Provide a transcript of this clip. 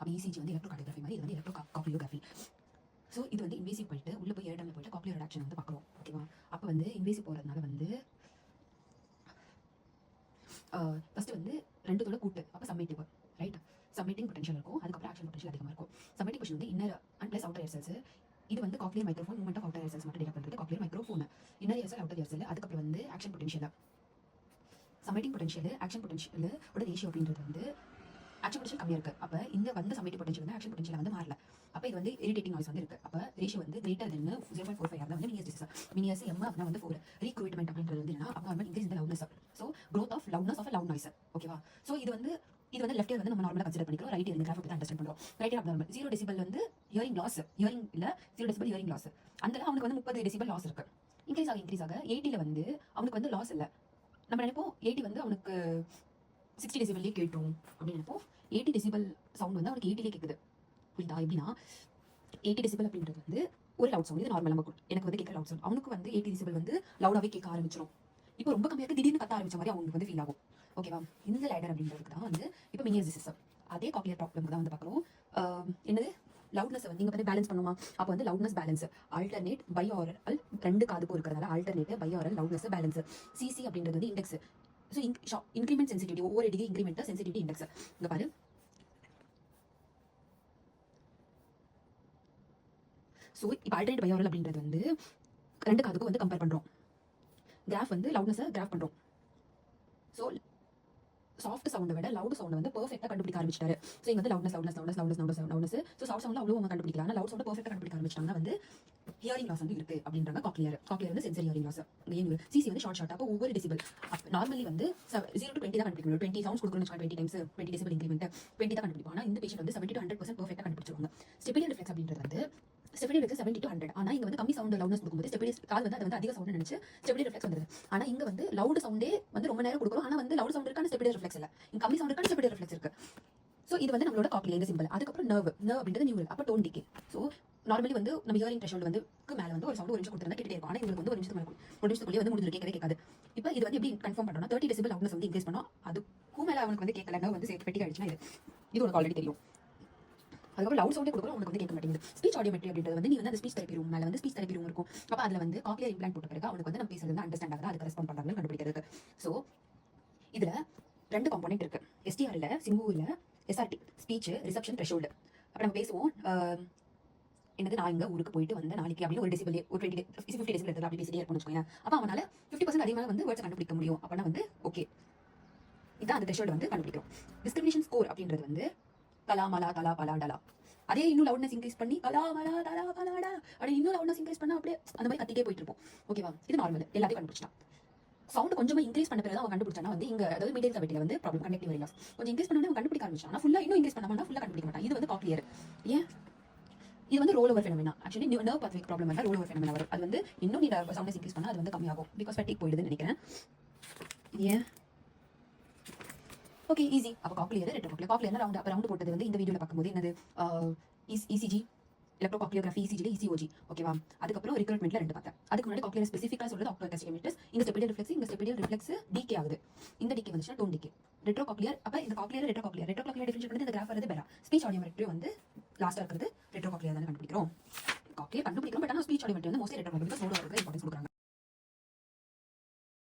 அப்போ இசிஜி வந்து எலக்ட்ரோகார்டியோகிராஃபி மாதிரி, இது வந்து எலக்ட்ரோகார்டியோகிராஃபி. ஸோ இது வந்து இன்வேசிவ் போயிட்டு உள்ளே போய் ஏடமில் போயிட்டு காக்லியர் ரிடக்ஷன் வந்து பார்க்குறோம். ஓகேவா? அப்போ வந்து இன்வேசிவ் போகிறதுனால வந்து ஃபஸ்ட்டு வந்து ரெண்டுத்தோட கூட்டு, அப்போ சம்மேட்டிவ், ரைட்? சம்மேட்டிங் பொட்டன்ஷியல் இருக்கும், அதுக்கப்புறம் ஆக்ஷன் பொட்டன்ஷியல் அதிகமாக இருக்கும். சம்மேட்டிவ் பொட்டன்ஷியல் வந்து inner and plus outer hair cells. இது வந்து cochlear microphone movement of outer hair cells மட்டும் டிடெக்ட் பண்ணுறது cochlear microphone. Inner hair cell, outer hair cell, அதுக்கப்புறம் வந்து action potential. Summating potential action potential ஓட ரேஷியோ அப்படின்றது வந்து ஆக்ஷன் பொட்டன்ஷியல் கம்மியாக இருக்குது. அப்போ இந்த வந்து சம்மேட்டிவ் பொட்டன்ஷியல் வந்து ஆக்ஷன் பொட்டன்ஷியல் வந்து மாறல. அப்போ இது வந்து இரிட்டேட்டிங் நாய்ஸ் வந்து இருக்குது. அப்போ ரேஷியோ வந்து கிரேட்டர் தென் 0.45 தான் வந்து மினியஸ் டிசஸ். மினியஸ் எம் அப்படின்னா வந்து 4. ரீக்ரூட்மெண்ட் அப்படின்றது வந்து என்ன அப்படின்னா இன்க்ரீஸ் இந்த loudness. So growth of loudness of loud noise. ஓகேவா? ஸோ இது வந்து லெஃப்ட் இயர் வந்து நம்ம நார்மலாக கன்சிடர் பண்ணிக்கிறோம். ரைட் இயர் இந்த கிராஃப் பற்றி அண்டர்ஸ்டாண்ட் பண்ணுறோம். ரைட் இயர் அப்நார்மல் 0 டெசிபல் வந்து ஹியரிங் லாஸ், ஹியரிங் இல்லை 0 டெசிபல் ஹியரிங் லாஸ். அந்த அவனுக்கு வந்து 30 டெசிபல் லாஸ் இருக்குது. இன்க்ரீஸ் ஆக 80ல் வந்து அவனுக்கு வந்து லாஸ் இல்லை. நம்ம நினைப்போம் 80 வந்து அவனுக்கு 60 டெசிபல்லே கேட்டும் அப்படின்னு நினைப்போம். 80 டெசிபல் சவுண்ட் வந்து அவனுக்கு 80லே கேட்குது. புரியுதா? எப்படின்னா 80 டெசிபல் அப்படின்றது வந்து ஒரு லவுட் சவுண்ட். இது நார்மல் நமக்கு எனக்கு வந்து கேட்குற லவுட் சவுண்ட். அவனுக்கு வந்து 80 டெசிபல் வந்து லவுடாகவே கேட்க ஆரம்பிச்சிடும். இப்போ ரொம்ப கம்மியாக திடீர்னு கத்த ஆரம்பிச்ச மாதிரி அவங்களுக்கு வந்து ஃபீல் ஆகும். ஓகேவா? இந்த லேடர் அப்படின்றதுக்கு தான் வந்து இப்போ மினியஸ் டிசீஸ். அதே காக்லியர் ப்ராப்ளம்க்கு தான் வந்து பார்க்குறோம். என்னது லவுட்னஸ் வந்து நீங்கள் வந்து பேலன்ஸ் பண்ணுமா? அப்போ வந்து loudness balance alternate binaural, ரெண்டு காதுக்கும் இருக்கிறதுனால alternate binaural loudness balance. SISI அப்படின்றது வந்து இண்டெக்ஸ். ஸோ இன்க்ரிமெண்ட் சென்சிட்டிவிட்டி, ஒவ்வொரு டிகிரி இன்க்ரிமெண்ட் சென்சிட்டிவிட்டி இண்டெக்ஸ். இங்கே பாரு, ஸோ இப்போ ஆல்டர்னேட் பை ஆரல் அப்படின்றது வந்து ரெண்டு காதுக்கும் வந்து கம்பேர் பண்ணுறோம். கிராஃப் வந்து லவுட்னஸை கிராஃப் பண்ணுறோம். ஸோ சாஃப்ட் சவுண்டை விட லவுட் சவுண்டை வந்து பெர்ஃபெக்டாக கண்டுபிடிக்க ஆரம்பிச்சிட்டாரு. ஸோ இங்கே வந்து லவுட்னஸ். ஸோ சாஃப்ட் சவுண்டில் அவ்வளோ அவங்க கண்டுபிடிக்கலாம். ஆனால் லவுட் சவுண்டை பெர்ஃபெக்டாக கண்டுபிடிக்க ஆரம்பிச்சிட்டாங்கன்னா வந்து ஹியரிங் லாஸ் வந்து இருக்குது அப்படின்றாங்க. காக்லியர் வந்து சென்சரி ஹியரிங் லாஸ். சிசி வந்து ஷார்ட் அப்போ ஒவ்வொரு டெசிபல் நார்மலி வந்து 0 to 20 தான் கண்டுபிடிக்கணும். 20 சவுண்ட்ஸ் கொடுக்கணும்னு 20 டைம்ஸ் 20 டெசிபல் இன்க்ரிமெண்ட் 20 தான் கண்டுபிடிப்பாங்க. ஆனால் இந்த பேஷண்ட் வந்து 70 to 100% பெர்ஃபெக்டாக கண்டுபிடிச்சிருவாங்க. ஸ்டெபிலிட்டி ரிஃப்ளெக்ஸ் அப்படின்றது வந்து ஸ்டெபிலிட்டி ரிஃப்ளெக்ஸ் 70 to 100. ஆனால் இங்கே வந்து கம்மி சவுண்ட் லவுட்னஸ் கொடுக்கும்போது ஸ்டெபிலிட்டி கால் வந்து அது வந்து அதிக சவுண்ட் நினைச்சு ஸ்டெபிலிட்டி ரிஃப்ளெக்ஸ் வந்துருது. ஆனால் இங்கே வந்து லவுட் சவுண்டே வந்து ரொம்ப நேரம் கொடுக்குறோம். ஆனால் வந்து லவுட் சவுண்ட் இருக்கான ஸ்டெபிலிட்டி ரிஃப்ளெக்ஸ் இல்லை. இங்கே கம்மி சவுண்ட் இருக்கான ஸ்டெபிலிட்டி ரிஃப்ளெக்ஸ் இருக்கு. ஸோ இது வந்து நம்மளோட காக்லியர் இந்த சிம்பிள். அதுக்கப்புறம் நர்வ் அப்படின்றது நியூரல். அப்போ டோன் டிகே. ஸோ நார்மலி வந்து நம்ம ஹியரிங் த்ரெஷோல்ட் வந்து மேலே வந்து ஒரு சவுண்ட் ஒரு நிமிஷம் கொடுத்துருந்தா கேட்டுட்டே இருக்கும். ஆனால் இவங்களுக்கு வந்து ஒரு நிமிஷத்துக்குள்ளே வந்து முடிஞ்சு கேட்கவே கேட்காது. இப்போ இது வந்து எப்படி கன்ஃபார்ம் பண்ணோம்னா 30 டெசிபல் லவுட்னஸ் வந்து இன்க்ரீஸ் பண்ணோம். அதுக்கும் மேலே அவனுக்கு வந்து கேட்கல, வந்து சேர்த்து பெட்டி ஆயிடுச்சுன்னா இது உனக்கு ஆல்ரெடி தெரியும். அதுக்கப்புறம் லவுட் சவுண்டே கொடுக்குறோம், உனக்கு வந்து கேட்க மாட்டேங்குது. ஸ்பீச் ஆடியோமெட்ரி அப்படின்றது வந்து நீ வந்து அந்த ஸ்பீச் தெரப்பி ரூம் மேலே வந்து ஸ்பீச் தெரப்பி ரூம் இருக்கும். அப்போ அதில் வந்து காக்லியர் இம்ப்ளான்ட் போட்ட பிறகு அவனுக்கு வந்து நம்ம பேசுறது வந்து அண்டர்ஸ்டாண்ட் ஆகுது, அதுக்கு ரெஸ்பாண்ட் பண்ணுறாங்கன்னு கண்டுபிடிக்கிறதுக்கு. ஸோ இதில் 2 காம்போனென்ட் இருக்குது. எஸ்டிஆரில் சிம்புவில் எஸ்ஆர்டி ஸ்பீச் ரிசப்ஷன் த்ரெஷோல்டு. அப்போ நம்ம பேசுவோம் என்னது நான் இங்கே ஊருக்கு போயிட்டு வந்த நாளைக்கு அப்படின்னு ஒரு டெசிபல் ஒரு 50 டெசிபல் எடுத்து அப்படி பேசிட்டே இருப்போம்னு வச்சுக்கோங்க. அப்போ அவனால 50% அதிகமாக வந்து வேர்ட்ஸ் கண்டுபிடிக்க முடியும். அப்படின்னா வந்து ஓகே, இதான் அந்த த்ரெஷோல்டு வந்து கண்டுபிடிக்கிறோம். டிஸ்கிரிமினேஷன் ஸ்கோர் அப்படின்றது வந்து கலா மலா தலா பலா டலா. அதே இன்னும் லவுட்னஸ் இன்க்ரீஸ் பண்ணி கலா மலா தலா பலாடா அப்படி இன்னும் லவுட்னஸ் இன்க்ரீஸ் பண்ணா அப்படியே அந்த மாதிரி கத்திட்டே போயிட்டு இருப்போம். ஓகேவா? இது நார்மல், எல்லாத்தையும் கண்டுபிடிச்சிட்டான். சவுண்ட் கொஞ்சமாக இன்க்ரீஸ் பண்ண பிறகு அவன் கண்டுபிடிச்சானா வந்து இங்கே அதாவது மீடியம் கேவிட்டியில் வந்து ப்ராப்ளம் கண்டக்டிவ் ஹியரிங் லாஸ். கொஞ்சம் இன்க்ரீஸ் பண்ணா அவன் கண்டுபிடிக்க ஆரம்பிச்சான். ஃபுல்லாக இன்னும் இன்க்ரீஸ் பண்ணாமல் ஃபுல்லாக கண்டுபிடிக்க மாட்டான். இது வந்து காக்லியர். ஏன் இது வந்து roll over phenomena. Actually nerve pathway problem வந்தால் ரோல் ஓவர் ஃபெனோமெனா வரும். அது வந்து இன்னும் நீ சவுண்டஸ் இன்க்ரீஸ் பண்ணால் அது வந்து கம்மியாகும். பிகாஸ் ஃபெட்டிக் போயிடுதுன்னு நினைக்கிறேன். ஏன் ஓகே ஈஸி. அப்போ காக்லியர் காக்லியர் ரவுண்ட் போட்டது வந்து இந்த வீடியோவில் பார்க்கும்போது என்னது இசிஜி எலக்ட்ரோகாக்லியோகிராஃபி, இசிஜில இசிஓஜி. ஓகேவா? அதுக்கப்புறம் ரிக்ரூட்மெண்ட்ல 2 பார்த்தேன். அதுக்கு முன்னாடி காக்லியர் ஸ்பெசிஃபிக்காக சொல்றது ஆப்டோ கஸ்டியமிட்டஸ். இங்க ஸ்டெபிலிட்டி ரிஃப்ளெக்ஸ், இங்க ஸ்டெபிலிட்டி ரிஃப்ளெக்ஸ் டிகே ஆகுது. இந்த டிகே வந்துச்சுன்னா டோன் டிகே. Retro cochlear. அப்போ இந்த காக்லியர் ரெட்ரோ காக்லியர் டிஃபரன்ஷியேட் பண்ணி இந்த கிராஃப் வரது பெறா. ஸ்பீச் ஆடியோமெட்ரி வந்து லாஸ்ட்டாக இருக்கிறது ரெட்ரோ காக்லியர் தானே கண்டுபிடிக்கிறோம். காக்லியர் கண்டுபிடிக்கிறோம். பட் ஆனால் ஸ்பீச் ஆடியோமெட்ரி வந்து மோஸ்ட்லி ரெட்ரோ காக்லியர் இம்பார்ட்டன்ஸ் கொடுக்குறாங்க.